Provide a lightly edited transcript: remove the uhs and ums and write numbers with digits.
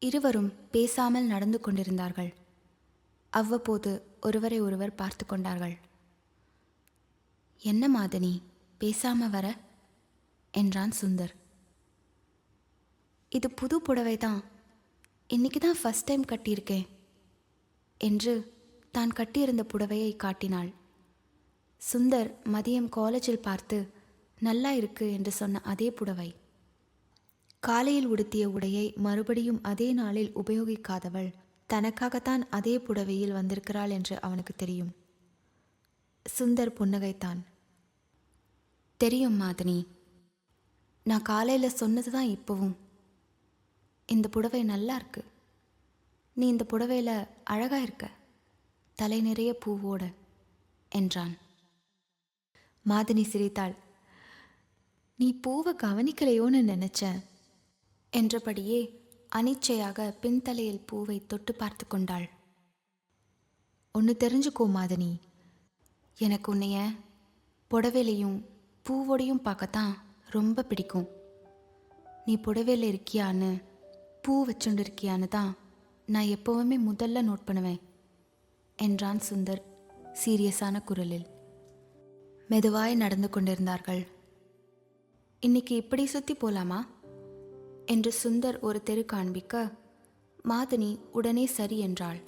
இருவரும் பேசாமல் நடந்து கொண்டிருந்தார்கள். அவ்வப்போது ஒருவரை ஒருவர் பார்த்து கொண்டார்கள். என்ன மாதனி, பேசாம வர என்றான் சுந்தர். இது புது புடவை தான், இன்னைக்கு தான் ஃபர்ஸ்ட் டைம் கட்டியிருக்கேன் என்று தான் கட்டியிருந்த புடவையை காட்டினாள். சுந்தர் மதியம் காலேஜில் பார்த்து நல்லா இருக்கு என்று சொன்ன அதே புடவை. காலையில் உடுத்திய உடையை மறுபடியும் அதே நாளில் உபயோகிக்காதவள் தனக்காகத்தான் அதே புடவையில் வந்திருக்கிறாள் என்று அவனுக்கு தெரியும். சுந்தர் புன்னகைத்தான். தெரியும் மாதனி, நான் காலையில் சொன்னது தான் இப்போவும். இந்த புடவை நல்லா இருக்கு, நீ இந்த புடவையில் அழகா இருக்க, தலை நிறைய பூவோட என்றான். மாதனி சிரித்தாள். நீ பூவை கவனிக்கலையோன்னு நினைச்சேன் என்றபடியே அனிச்சையாக பின்தலையில் பூவை தொட்டு பார்த்து கொண்டாள். ஒன்று தெரிஞ்சுக்கோ மாதனி, எனக்கு உன்னைய புடவையிலையும் பூவோடையும் பார்க்கத்தான் ரொம்ப பிடிக்கும். நீ புடவையில் இருக்கியான்னு, பூ வச்சுண்டு இருக்கியான்னு தான் நான் எப்போவுமே முதல்ல நோட் பண்ணுவேன் என்றான் சுந்தர் சீரியஸான குரலில். மெதுவாய் நடந்து கொண்டிருந்தார்கள். இன்னைக்கு இப்படி சுற்றி போலாமா என்று சுந்தர் ஒரு தெரு காண்பிக்க மாதனி உடனே சரி என்றாள்.